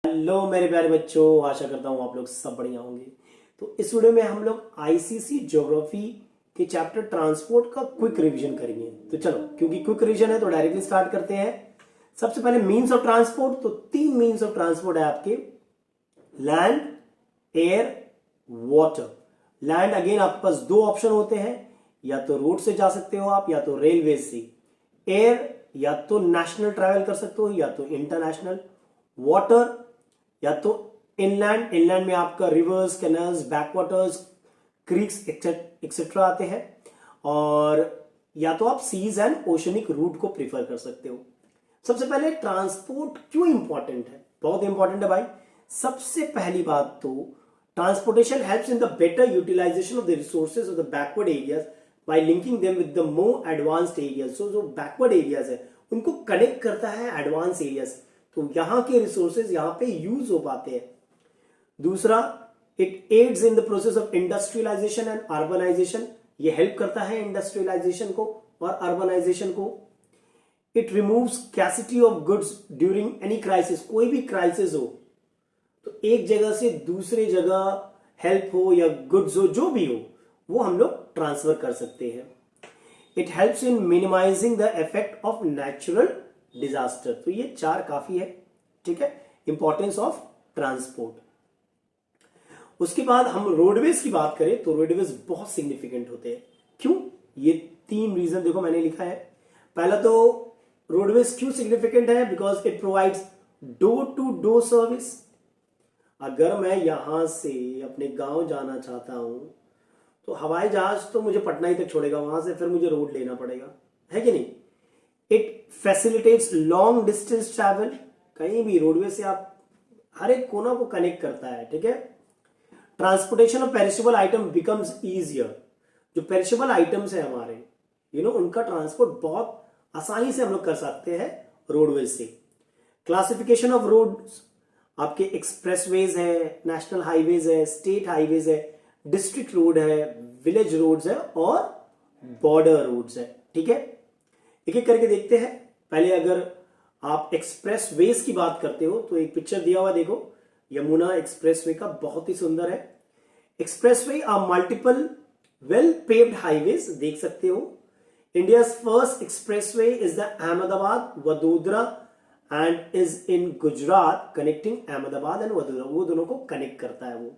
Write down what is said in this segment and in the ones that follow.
Hello मेरे प्यारे बच्चों, आशा करता हूँ आप लोग सब बढ़िया होंगे। तो इस वीडियो में हम लोग आईसीसी ज्योग्राफी के चैप्टर ट्रांसपोर्ट का क्विक रिवीजन करेंगे। तो चलो, क्योंकि क्विक रिवीजन है तो डायरेक्टली स्टार्ट करते हैं। सबसे पहले मीन्स ऑफ ट्रांसपोर्ट। तो 3 मीन्स ऑफ ट्रांसपोर्ट है आपके, land, air, water. Land again आपके पास 2 ऑप्शन होते हैं, या तो रोड से जा सकते हो आप, या तो रेलवे से। एयर या तो नेशनल ट्रैवल कर सकते हो, या तो इंटरनेशनल। वाटर या तो इनलैंड। इनलैंड में आपका reverse, canals, backwaters, creeks etcetera आते हैं। और या तो आप सीज एंड ओशनिक रूट को प्रीफर कर सकते हो। सबसे पहले ट्रांसपोर्ट क्यों इंपॉर्टेंट है? बहुत इंपॉर्टेंट है भाई। सबसे पहली बात तो transportation helps in the better utilization of the resources of the backward areas by linking them with the more advanced areas. So जो बैकवर्ड एरियाज है उनको कनेक्ट करता है एडवांस एरियाज, तो यहां के रिसोर्सेज यहां पे यूज हो पाते हैं। दूसरा, it aids in the process of industrialisation and urbanisation. ये हेल्प करता है इंडस्ट्रियलाइजेशन को और अर्बनाइजेशन को। It removes scarcity of goods during any crisis. कोई भी क्राइसिस हो तो एक जगह से दूसरे जगह हेल्प हो या गुड्स हो, जो भी हो, वो हम लोग ट्रांसफर कर सकते हैं। It helps in minimising the effect of natural disaster. तो ये 4 काफी है, ठीक है, इंपॉर्टेंस ऑफ ट्रांसपोर्ट। उसके बाद हम रोडवेज की बात करें तो रोडवेज बहुत सिग्निफिकेंट होते हैं। क्यों? ये 3 रीजन देखो मैंने लिखा है। पहला तो रोडवेज क्यों सिग्निफिकेंट है? Because it provides door to door service. अगर मैं यहां से अपने गांव जाना चाहता हूं तो हवाई जहाज तो मुझे पटना ही तक छोड़ेगा, वहां से फिर मुझे रोड लेना पड़ेगा, है कि नहीं। It facilitates long distance travel. कहीं भी रोडवे से आप हर एक कोना को कनेक्ट करता है, ठीक है। Transportation of perishable item becomes easier. जो पेरिशेबल आइटम्स है हमारे, उनका ट्रांसपोर्ट बहुत आसानी से हम लोग कर सकते हैं रोडवेज से। क्लासिफिकेशन ऑफ रोड्स, आपके एक्सप्रेसवेज है, नेशनल हाईवेज है, स्टेट हाईवेज है, डिस्ट्रिक्ट रोड है, विलेज रोड्स है और बॉर्डर रोड्स है, ठीक है। एक एक करके देखते हैं। पहले अगर आप एक्सप्रेस वेज की बात करते हो तो एक पिक्चर दिया हुआ देखो, यमुना एक्सप्रेसवे का, बहुत ही सुंदर है। Expressway are multiple well paved highways, देख सकते हो। India first expressway is the Ahmedabad Vadodara and is in Gujarat, connecting Ahmedabad and Vadodara. वो दोनों को कनेक्ट करता है वो।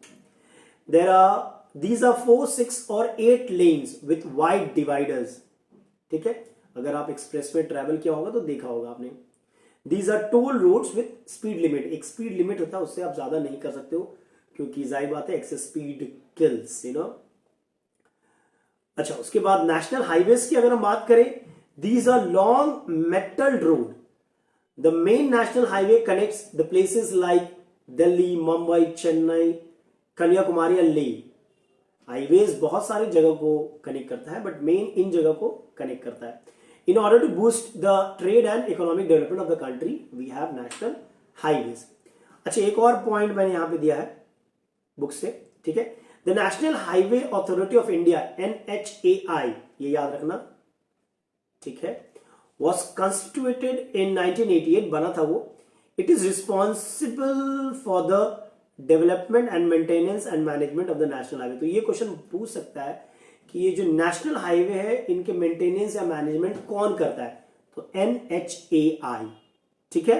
These are 4, 6 और 8 lanes with wide dividers, ठीक है। अगर आप एक्सप्रेस में ट्रैवल किया होगा तो देखा होगा आपने। These are toll roads with speed limit। एक स्पीड लिमिट होता है, उससे आप ज्यादा नहीं कर सकते हो, क्योंकि जाहिर बात है एक्सेस स्पीड किल्स, अच्छा, उसके बाद नेशनल हाईवेज की अगर हम बात करें, these are long metal road। The main national highway connects the places like Delhi, Mumbai, Chennai, Kanyakumari या ले। हाईवेज बहुत सारी जगह को कनेक्ट करता है, बट मेन इन जगह को कनेक्ट करता है। In order to boost the trade and economic development of the country we have national highways. अच्छा, एक और पॉइंट मैंने यहां पे दिया है बुक से, ठीक है। The national highway authority of India, NHAI, ये याद रखना, ठीक है, वॉज कंस्टिट्यूटेड इन 1988, बना था वो। It is responsible for the development and maintenance and management of the national highway. तो ये क्वेश्चन पूछ सकता है कि ये जो नेशनल हाईवे है इनके मेंटेनेंस या मैनेजमेंट कौन करता है? तो NHAI, ठीक है।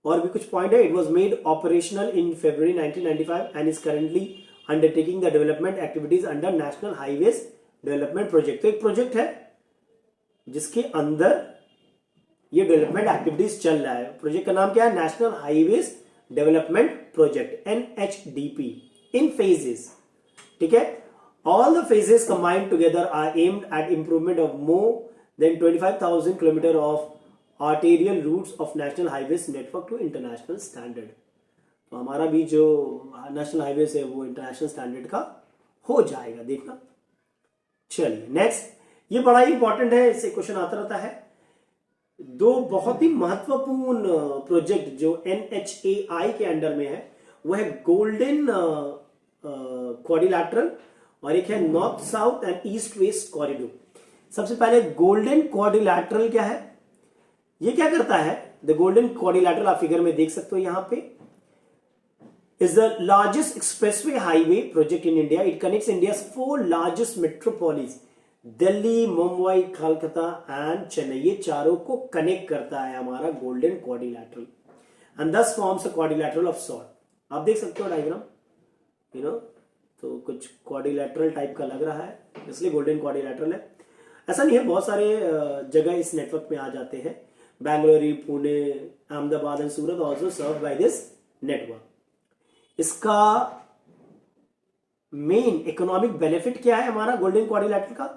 और भी कुछ पॉइंट है। It was made operational in February 1995 and is currently undertaking the development activities under national highways development project. तो एक प्रोजेक्ट है जिसके अंदर ये डेवलपमेंट एक्टिविटीज चल रहा है। प्रोजेक्ट का नाम क्या है? National highways development project, NHDP, in phases, ठीक है। All the phases combined together are aimed at improvement of more than 25,000 km of arterial routes of national highways network to international standard। तो हमारा भी जो नेशनल हाईवेज है वो international standard का हो जाएगा, देखना। चलिए नेक्स्ट, ये बड़ा ही इंपॉर्टेंट है, इससे क्वेश्चन आता रहता है। 2 बहुत ही महत्वपूर्ण प्रोजेक्ट जो NHAI के अंडर में है वो है गोल्डन क्वाड्रिलैटरल और एक है north south and east west corridor. सबसे पहले गोल्डन क्वाड्रिलैटरल क्या है? ये क्या करता है? द गोल्डन क्वाड्रिलैटरल आप फिगर में देख सकते हो, यहां पे is the largest expressway highway project in India. It connects India's 4 largest metropolis, Delhi, Mumbai, Kolkata and Chennai. ये चारों को कनेक्ट करता है हमारा गोल्डन क्वाड्रिलैटरल एंड दस forms a quadrilateral of sort. आप देख सकते हो डायग्राम, यू नो, तो कुछ क्वाड्रिलैटरल टाइप का लग रहा है, इसलिए गोल्डन क्वाड्रिलैटरल है. ऐसा नहीं है, बहुत सारे जगह इस नेटवर्क में आ जाते हैं. Bengaluru, Pune, Ahmedabad and Surat also serve by this network. इसका मेन इकोनॉमिक बेनिफिट क्या है हमारा गोल्डन क्वाड्रिलैटरल का?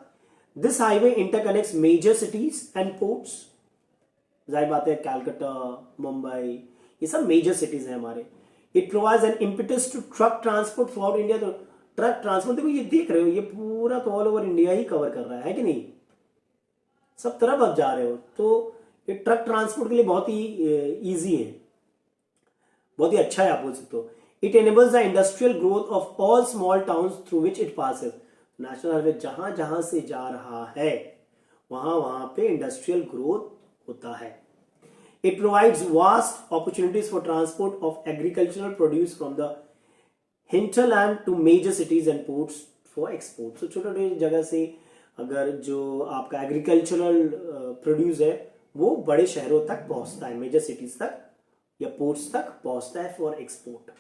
This highway interconnects major cities and ports. जाहिर बात है, कैलकाटा, मुंबई, ये सब मेजर सिटीज हैं हमारे. It provides an impetus to truck transport throughout India. तो ट्रक ट्रांसपोर्ट देखो, ये देख रहे हो, ये पूरा तो ऑल ओवर इंडिया ही कवर कर रहा है कि नहीं? सब तरफ आप जा रहे हो, तो ये ट्रक ट्रांसपोर्ट के लिए बहुत ही इजी है, बहुत ही अच्छा है, आप बोल सकते हो. It enables the industrial growth of all small towns through which it passes. National highway जहां जहां से जा रहा है वहां वहां पे इंडस्ट्रियल ग्रोथ होता है. It provides vast opportunities for transport of agricultural produce from the hinterland to major cities and ports for export. तो छोटे छोटे जगह से अगर जो आपका एग्रीकल्चरल प्रोड्यूस है वो बड़े शहरों तक पहुंचता है, मेजर सिटीज तक या पोर्ट्स तक पहुंचता है फॉर एक्सपोर्ट.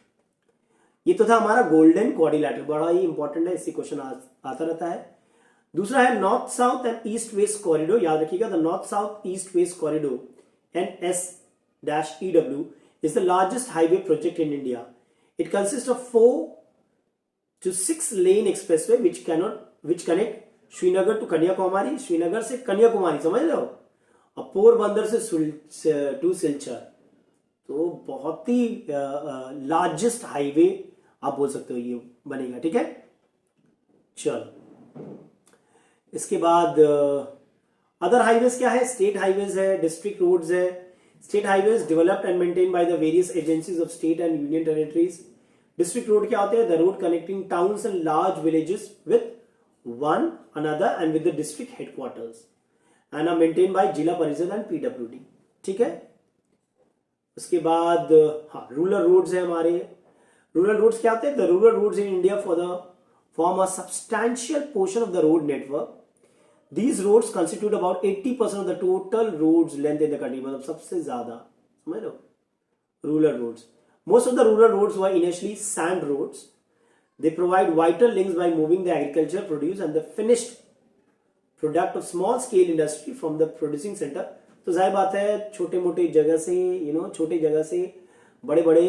ये तो था हमारा गोल्डन क्वाड्रिलैटरल, बड़ा ही इंपॉर्टेंट है, इससे क्वेश्चन आता रहता है. दूसरा है north south and east west corridor. याद रखिएगा, the north south east west corridor NS-EW is the largest highway project in India. It consists of 4 to 6 lane expressway which connect Srinagar to Kanyakumari, Srinagar से कन्याकुमारी, समझ रहे हो, और पोरबंदर से टू सिलचर. तो बहुत ही लार्जेस्ट हाईवे आप बोल सकते हो ये बनेगा. ठीक है, चलो इसके बाद अदर हाईवेज क्या है? स्टेट हाईवेज है, डिस्ट्रिक्ट रोड्स है. State highways developed and maintain by the various agencies of state and union territories. District road क्या होते हैं? The road connecting towns and large villages with one another and with the district headquarters and are maintained by जिला परिषद and PWD. ठीक है, उसके बाद हाँ, रूरल रोड्स है हमारे. रूरल रोड्स क्या होते हैं? The rural roads in India form a substantial portion of the road network. These roads constitute about 80% of the total roads length in the country. मतलब सबसे ज्यादा, समझ लो, rural roads. Most of the rural roads were initially sand roads. They provide vital links by moving the agricultural produce and the finished product of small scale industry from the producing center. तो जाहिर बात है, छोटे मोटे जगह से, छोटे जगह से बड़े बड़े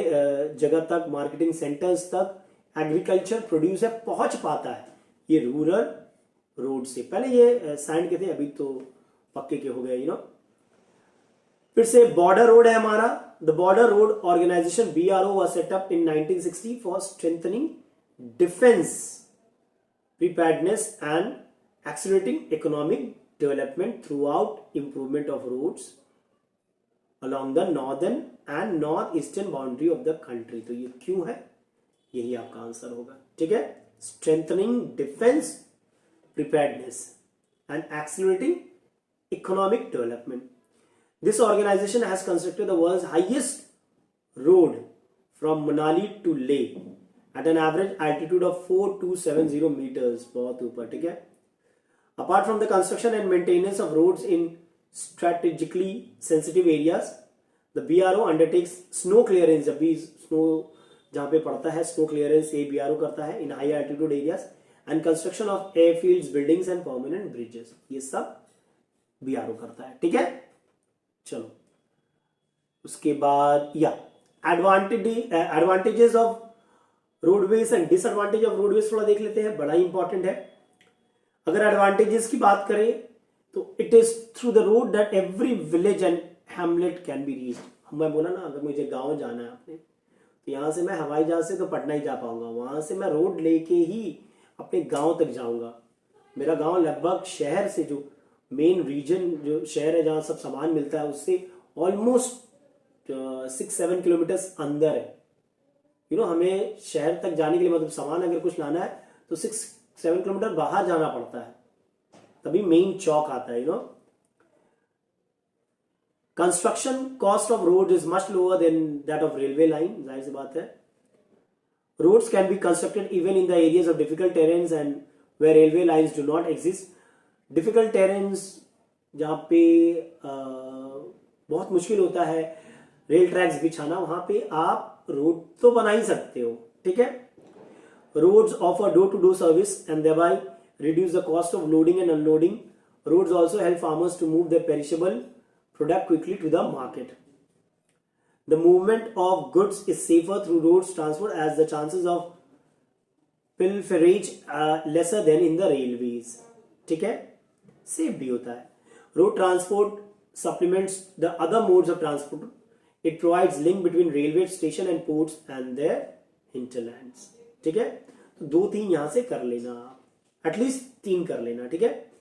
जगह तक, मार्केटिंग सेंटर्स तक एग्रीकल्चर प्रोड्यूस है पहुंच पाता है ये रूरल रोड से. पहले ये सैंड के थे, अभी तो पक्के के हो गए. फिर से बॉर्डर रोड है हमारा. The border road organisation BRO was set up in 1960 for strengthening defense preparedness and accelerating economic development throughout improvement of roads along the northern and northeastern boundary of the country. तो ये क्यों है? यही आपका answer होगा. ठीक है, strengthening defense preparedness and accelerating economic development. This organization has constructed the world's highest road from Manali to Leh at an average altitude of 4270 meters. बहुत ऊपर. ठीक है, apart from the construction and maintenance of roads in strategically sensitive areas, the BRO undertakes snow clearance. जब भी snow जहां पे पड़ता है, स्नो क्लियरेंस ये BRO करता है in high altitude areas and construction of airfields, buildings and permanent bridges. ये सब BRO करता है. ठीक है, चलो उसके बाद या advantages of roadways and disadvantage of roadways थोड़ा देख लेते हैं, बड़ा इंपॉर्टेंट है. अगर एडवांटेजेस की बात करें तो it is through the road that every village and Hamlet can be reached. मैं बोला ना, अगर मुझे गांव जाना है आपने, तो यहां से मैं हवाई जहाज से तो पटना ही जा पाऊंगा, वहां से मैं रोड लेके ही अपने गांव तक जाऊंगा. मेरा गांव लगभग शहर से, जो मेन रीजन जो शहर है जहां सब सामान मिलता है, उससे ऑलमोस्ट 6-7 किलोमीटर्स अंदर है. हमें शहर तक जाने के लिए, मतलब सामान अगर कुछ लाना है तो 6-7 किलोमीटर बाहर जाना पड़ता है, तभी मेन चौक आता है. Construction cost of road is much lower than that of railway line. जाहिर सी बात है, Roads can be constructed even in the areas of difficult terrains and where railway lines do not exist. Difficult terrains जहाँ पे बहुत मुश्किल होता है rail tracks बिछाना, वहां पे आप रोड तो बना ही सकते हो, ठीक है. Roads offer door-to-door service and thereby reduce the cost of loading and unloading. Roads also help farmers to move their perishable product quickly to the market. The movement of goods is safer through roads transport as the chances of pilferage are lesser than in the railways. ठीक है, safe भी होता है. Road transport supplements the other modes of transport. It provides link between railway station and ports and their hinterlands. ठीक है, तो 2-3 यहां से कर लेना, एटलीस्ट 3 कर लेना. ठीक है,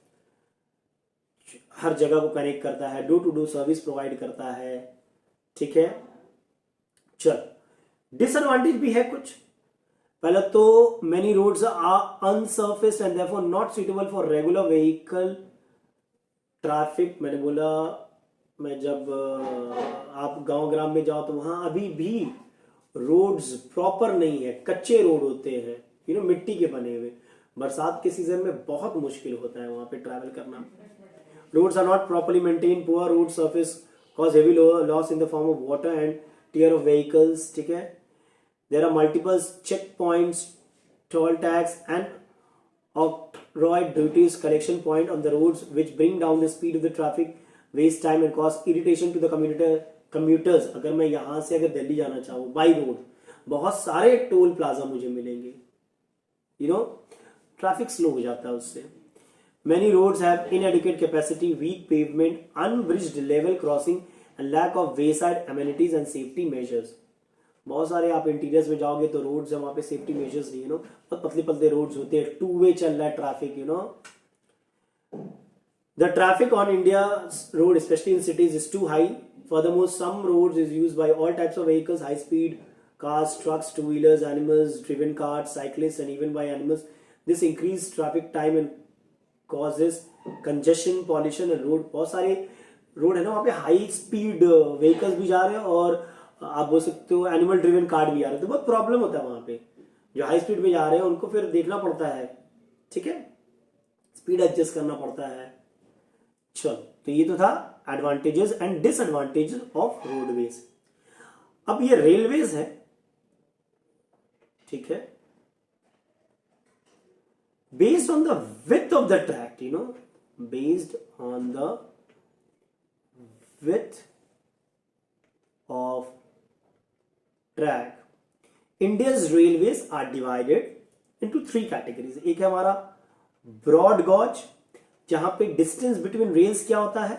हर जगह को कनेक्ट करता है, door to door service provide करता है. ठीक है, चल डिसएडवांटेज भी है कुछ. पहले तो many roads are unsurfaced and therefore not suitable for regular vehicle traffic. मैंने बोला, मैं जब आप गांव ग्राम में जाओ तो वहां अभी भी रोड्स प्रॉपर नहीं है, कच्चे रोड होते हैं, मिट्टी के बने हुए. बरसात के सीजन में बहुत मुश्किल होता है वहां पे ट्रैवल करना. Roads are not properly maintain. Poor road surface cause heavy loss in the form of water and tear of vehicles. ठीक है, there are multiple check points, toll tax and octroi duties collection point on the roads which bring down the speed of the traffic, waste time and cause irritation to the commuters. अगर मैं यहाँ से अगर दिल्ली जाना चाहूँ by road, बहुत सारे toll plaza मुझे मिलेंगे, ट्रैफिक स्लो हो जाता है उससे. Many roads have inadequate capacity, weak pavement, unbridged level crossing and lack of wayside amenities and safety measures. बहुत सारे आप इंटीरियर्स में जाओगे तो रोड्स है वहां पे सेफ्टी मेजर्स नहीं, बहुत पतले पतले रोड्स होते हैं, 2 वे चल रहा है traffic. The traffic on India road specially in cities is too high. Furthermore some roads is used by all types of vehicles, high speed cars, trucks, two-wheelers, animals, driven cars, cyclists and even by animals. This increased traffic time and causes congestion, pollution and road. बहुत सारे road है ना वहाँ पे high speed vehicles भी जा रहे हैं और आप बोल सकते हो एनिमल ड्रिवन कार भी आ रहे हैं, तो बहुत प्रॉब्लम होता है वहां पे. जो हाई स्पीड में जा रहे हैं उनको फिर देखना पड़ता है, ठीक है, स्पीड एडजस्ट करना पड़ता है. चलो, तो ये तो था advantages and disadvantages of roadways. अब ये रेलवेज है, ठीक है, based on the width of the track, based on the width of track, India's railways are divided into 3 categories. एक है हमारा ब्रॉड गॉज, जहां पे डिस्टेंस बिटवीन रेल्स क्या होता है,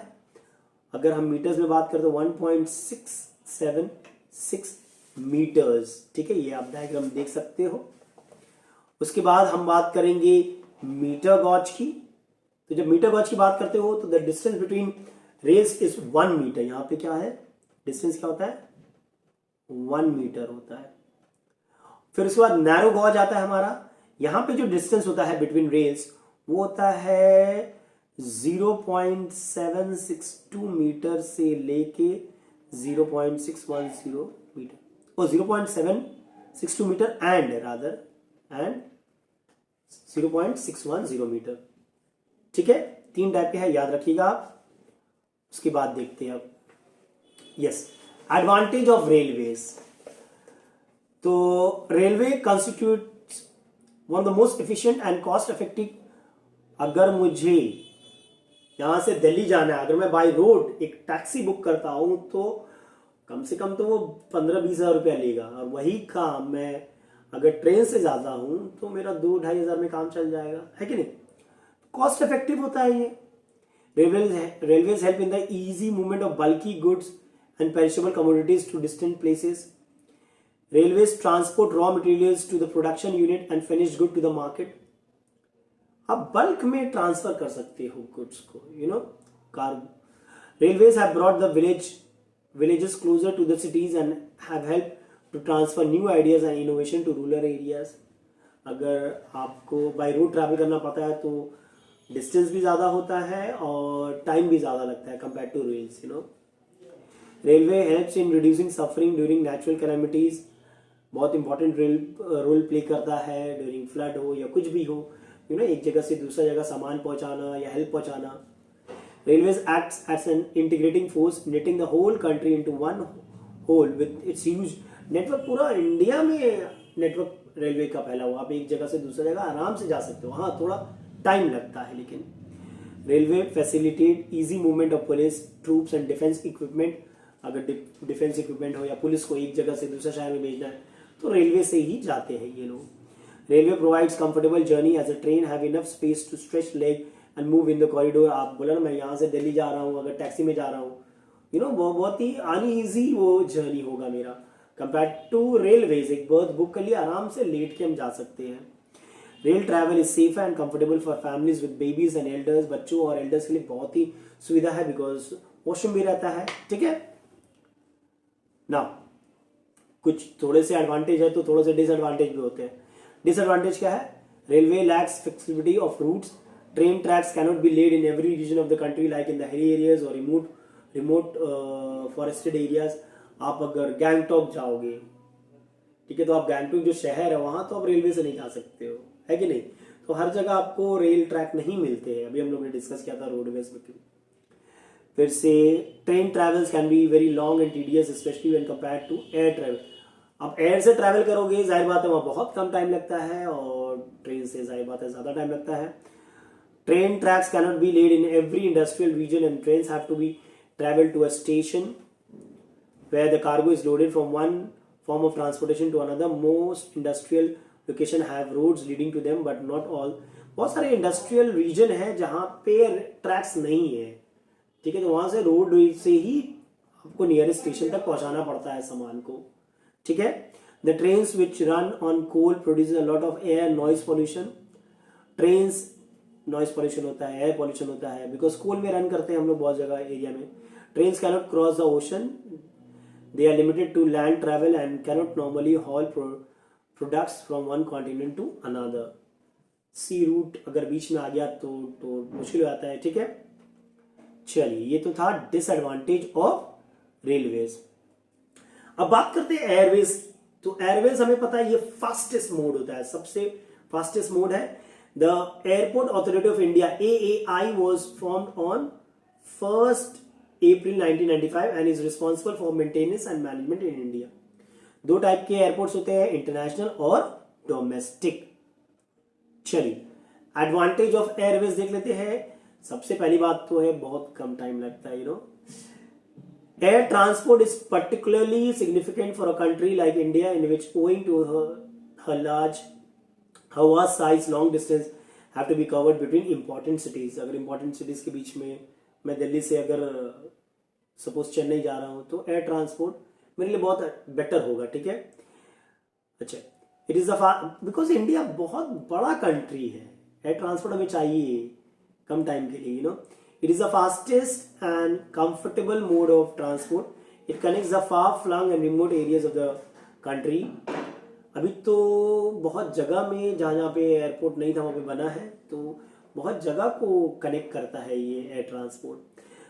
अगर हम मीटर्स में बात करते तो 1.676 मीटर्स. ठीक है, ये आप डायग्राम देख सकते हो. उसके बाद हम बात करेंगे मीटर गॉज की. तो जब मीटर गॉज की बात करते हो तो the distance between rails is 1 metre. यहां पे क्या है, डिस्टेंस क्या होता है, 1 मीटर होता है. फिर उसके बाद नैरो गॉज आता है हमारा. यहां पे जो डिस्टेंस होता है बिटवीन रेल्स वो होता है 0.762 मीटर से लेके 0.610 मीटर, और 0.762 मीटर एंड 0.610 मीटर. ठीक है, 3 टाइप के है, याद रखिएगा आप. उसके बाद देखते हैं अब. Yes, advantage of railways. तो railway constitutes one of the most efficient and cost effective. अगर मुझे यहां से दिल्ली जाना है, अगर मैं बाय रोड एक टैक्सी बुक करता हूं तो कम से कम तो वो 15-20 हजार रुपया लेगा, और वही काम मैं अगर ट्रेन से जाता हूं तो मेरा 2-2.5 हजार में काम चल जाएगा, है कि नहीं. कॉस्ट इफेक्टिव होता है ये. Railways help in the easy movement of bulky goods and perishable commodities to distant places. Railways transport raw materials to the production unit and finished good to the market. आप bulk में transfer कर सकते हो goods को, cargo. Railways have brought the villages closer to the cities and have helped to transfer new ideas and innovation to rural areas. अगर आपको by road travel करना पड़ता है तो डिस्टेंस भी ज्यादा होता है और टाइम भी ज्यादा लगता है compare to rails. Railway helps in reducing suffering during natural calamities. बहुत इंपॉर्टेंट रोल प्ले करता है ड्यूरिंग फ्लड हो या कुछ भी हो, एक जगह से दूसरा जगह सामान पहुंचाना या हेल्प पहुंचाना। Railways acts as an integrating force netting the whole country into one whole with its huge network. पूरा इंडिया में नेटवर्क रेलवे का फैला हुआ, आप एक जगह से दूसरी जगह आराम से जा सकते हो। हाँ, थोड़ा टाइम लगता है, लेकिन railway facilitate easy movement of police troops and defence equipment. अगर डिफेंस इक्विपमेंट हो या पुलिस को एक जगह से दूसरे शहर में भेजना है तो रेलवे से ही जाते हैं ये लोग। Railway provides comfortable journey as a train have enough space to stretch leg and move in the corridor. आप बोला ना, मैं यहाँ से दिल्ली जा रहा हूँ, अगर टैक्सी में जा रहा हूँ, बहुत ही अनईजी वो जर्नी होगा मेरा कंपेयर टू रेलवेज। एक बर्थ बुक कर लिया, आराम से लेट के हम जा सकते हैं। Rail travel is safe and comfortable for families with babies and elders. बच्चों और एल्डर्स के लिए बहुत ही सुविधा है, बिकॉज वॉशरूम भी रहता है। ठीक है ना, कुछ थोड़े से एडवांटेज है तो थोड़े से डिसएडवांटेज भी होते हैं। डिसएडवांटेज क्या है? Railway lacks flexibility of routes. Train tracks cannot be laid in every region of the country like in the hilly areas और रिमोट फॉरेस्टेड एरियाज। आप अगर गैंगटॉक जाओगे, ठीक है, तो आप गैंगटॉक जो शहर है वहां तो आप रेलवे से नहीं जा सकते हो, है कि नहीं? तो हर जगह आपको रेल ट्रैक नहीं मिलते हैं। अभी हम लोग ने डिस्कस किया था रोडवेज में। फिर से train travels can be very long and tedious specially when compared to air travel. आप एयर से ट्रैवल करोगे, जाहिर बात है वहां बहुत कम टाइम लगता है, और ट्रेन से जाहिर बात है ज्यादा टाइम लगता है। Train tracks cannot be laid in every industrial region and trains have to be travel to a station where the cargo is loaded from one form of transportation to another. Most industrial location have roads leading to them but not all. बहुत सारे industrial region है जहां पे tracks नहीं है, ठीक है, तो वहां से रोड से ही आपको नियरेस्ट स्टेशन तक पहुंचाना पड़ता है सामान को। ठीक है। The trains which run on coal produce a lot of air noise pollution. Trains noise pollution होता है, एयर पॉल्यूशन होता है, बिकॉज कोल में रन करते हैं हम लोग बहुत जगह एरिया में। Trains cannot cross the ocean, they are limited to land travel and cannot normally haul products from one continent to another. Sea route अगर बीच में आ गया तो मुश्किल हो जाता है। ठीक है, चलिए ये तो था डिसएडवांटेज ऑफ रेलवेज। अब बात करते हैं एयरवेज। तो एयरवेज हमें पता है ये फास्टेस्ट मोड होता है, सबसे फास्टेस्ट मोड है। The airport authority of India AAI was formed on 1st April 1995 and is responsible for maintenance and management in India. दो टाइप के एयरपोर्ट्स होते हैं, इंटरनेशनल और डोमेस्टिक। चलिए एडवांटेज ऑफ एयरवेज देख लेते हैं। सबसे पहली बात तो है बहुत कम टाइम लगता है। Air transport is particularly significant for a country like India in which owing to her vast size long distance have to be covered between important cities. अगर important cities के बीच में मैं दिल्ली से अगर सपोज चेन्नई जा रहा हूं तो एयर ट्रांसपोर्ट मेरे लिए बहुत बेटर होगा। ठीक है, अच्छा, इट इज बिकॉज इंडिया बहुत बड़ा कंट्री है, एयर ट्रांसपोर्ट हमें चाहिए कम टाइम के लिए। It is the fastest and comfortable mode of transport. It connects the far flung and remote areas of the country. अभी तो बहुत जगह में जहां जहां पे एयरपोर्ट नहीं था वहां पे बना है, तो बहुत जगह को कनेक्ट करता है ये air transport.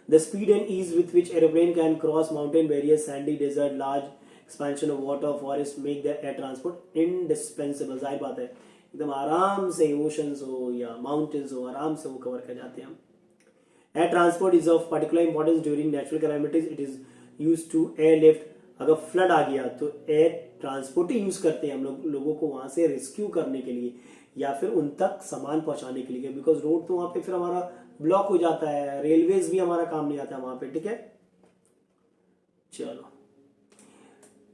The speed and ease with which aeroplane can cross mountain barriers, sandy desert, large expansion of water, forest make the air transport indispensable. जाहिर बात है एकदम आराम से ओशंस हो या माउंटेन्स हो, आराम से वो कवर कर जाते हैं हम। Air transport is of particular importance during natural calamities. It is use to airlift. अगर फ्लड आ गया तो एयर ट्रांसपोर्ट ही यूज करते हैं हम लोगों को वहां से रेस्क्यू करने के लिए या फिर उन तक सामान पहुंचाने के लिए, बिकॉज रोड तो वहां पे फिर हमारा ब्लॉक हो जाता है, रेलवेज भी हमारा काम नहीं आता वहां पे। ठीक है, चलो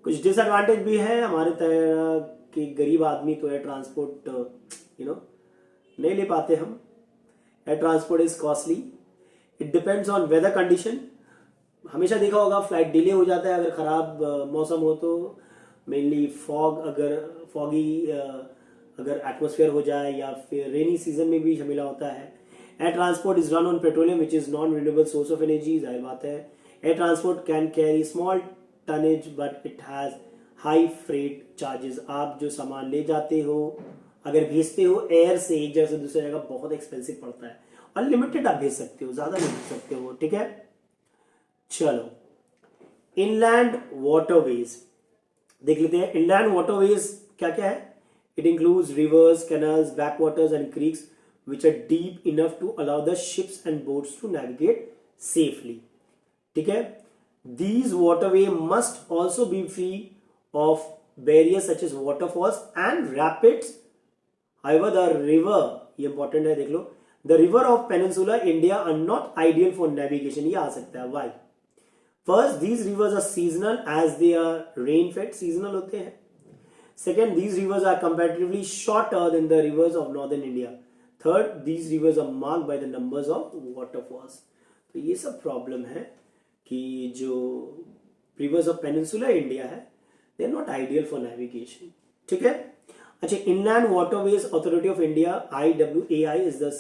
कुछ डिसएडवांटेज भी है हमारे तरह कि गरीब आदमी तो एयर ट्रांसपोर्ट नहीं ले पाते हम। Air transport is costly. It depends on whether condition. हमेशा देखा होगा फ्लाइट डिले हो जाता है अगर खराब मौसम हो तो, मेनली फॉगी अगर एटमोस्फेयर हो जाए या फिर रेनी सीजन में भी झमेला होता है। Air transport is run on petroleum which is non renewable source of energy. जाहिर बात है air transport can carry small tonnage but it has high freight charges. आप जो सामान ले जाते हो अगर भेजते हो एयर से एक जगह से दूसरी जगह, बहुत एक्सपेंसिव पड़ता है। अनलिमिटेड आप भेज सकते हो, ज्यादा नहीं भेज सकते हो। ठीक है, चलो इनलैंड वाटरवेज। देख लेते हैं इनलैंड वाटरवेज क्या क्या है. It includes reverse, canals, backwaters and creeks which are deep enough to allow the ships and boats to navigate safely. ठीक है. These waterway must also be free of barriers such as waterfalls and rapids. However, the river, ये important है देख लो, the river of Peninsula India are not ideal for navigation. ये आ सकता है. Why? First, these rivers are seasonal as they are rain fed. Seasonal होते हैं. Second, these rivers are comparatively shorter than the rivers of northern India. Third, these rivers are marked by the numbers of waterfalls. तो ये सब problem है कि जो rivers of peninsular India है they are not ideal for navigation. ठीक है. अच्छा, Inland Waterways Authority of India IWAI is the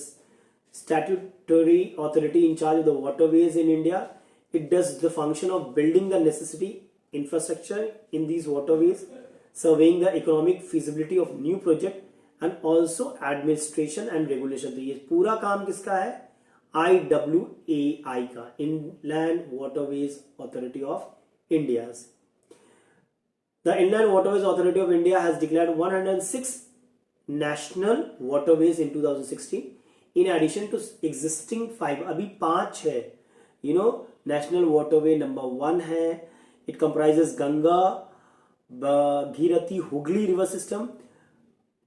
statutory authority in charge of the waterways in India. It does the function of building the necessary infrastructure in these waterways, surveying the economic feasibility of new project and also administration and regulation. तो ये पूरा काम किसका है? IWAI का, Inland Waterways Authority of India. The Inland Waterways Authority of India has declared 106 national waterways in 2016 in addition to existing 5. अभी 5 है. You know, national waterway number 1 है. It comprises Ganga, Bhagirathi, Hooghly river system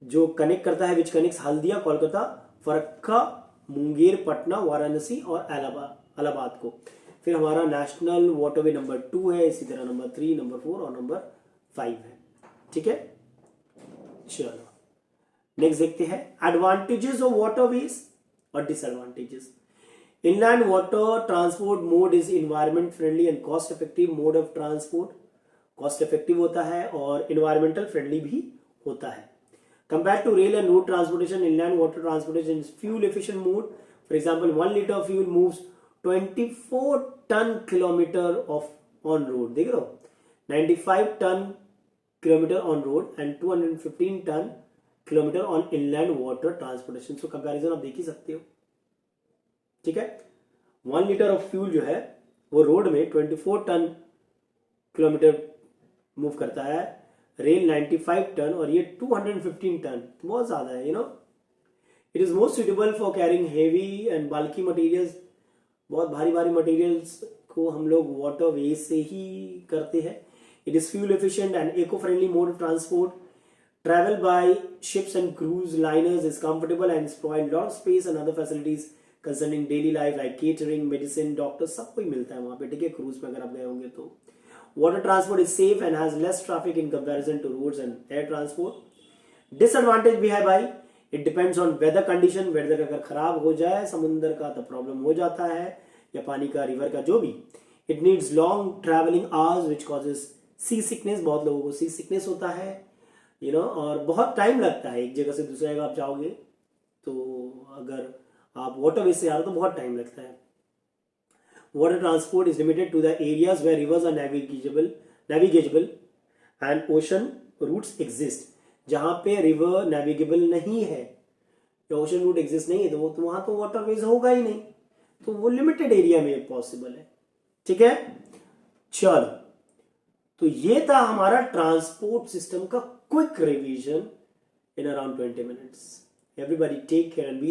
जो connect करता है, which connects Haldia, Kolkata, Farakka, Munger, Patna, Varanasi और इलाहाबाद को. फिर हमारा नेशनल वाटरवे नंबर 2 है, इसी तरह नंबर 3, नंबर 4 और नंबर 5 है. ठीक है. चलो नेक्स्ट देखते हैं एडवांटेजेस ऑफ वाटरवेज और disadvantages. Inland water transport mode is environment friendly and cost effective mode of transport. Cost effective होता है और इन्वायरमेंटल फ्रेंडली भी होता है. Compared to rail and road transportation, inland water transportation is fuel efficient mode. For example, 1 liter of fuel moves 24 ton kilometer of on road. देख रहे हो, 95 ton kilometer on road and 215 ton kilometer on inland water transportation. So comparison आप देख ही सकते हो. ठीक है. 1 liter of fuel जो है वो रोड में 24 ton किलोमीटर मूव करता है, रेल 95 टन और ये 215 टन, बहुत ज्यादा है. It is most suitable for carrying heavy and bulky materials. बहुत भारी भारी मटेरियल्स को हम लोग वाटर वे से ही करते हैं. It is fuel efficient and eco friendly mode of transport. Travel by ships and cruise liners is comfortable and provide lot of space and other facilities concerning daily life like catering, medicine, doctor, सब कोई मिलता है वहां पे. ठीक है, cruise में अगर आप गए होंगे तो. Water transport is safe and has less traffic in comparison to roads and air transport. Disadvantage भी है भाई. It depends on weather condition. Weather अगर खराब हो जाए समुद्र का तो प्रॉब्लम हो जाता है, या पानी का, रिवर का, जो भी. It needs long traveling hours which causes sea sickness. बहुत लोगों को sea sickness होता है, और बहुत टाइम लगता है एक जगह से दूसरी जगह आप जाओगे तो. अगर आप वाटरवे से आ रहे हो तो बहुत टाइम लगता है. Water transport is limited to the areas where rivers are navigable and ocean routes exist. जहां पे river navigable नहीं है या ocean route exist नहीं है तो वहां तो waterways होगा ही नहीं. तो वो limited area में possible है. ठीक है. चलो, तो ये था हमारा ट्रांसपोर्ट सिस्टम का quick revision in around 20 minutes. Everybody take care and be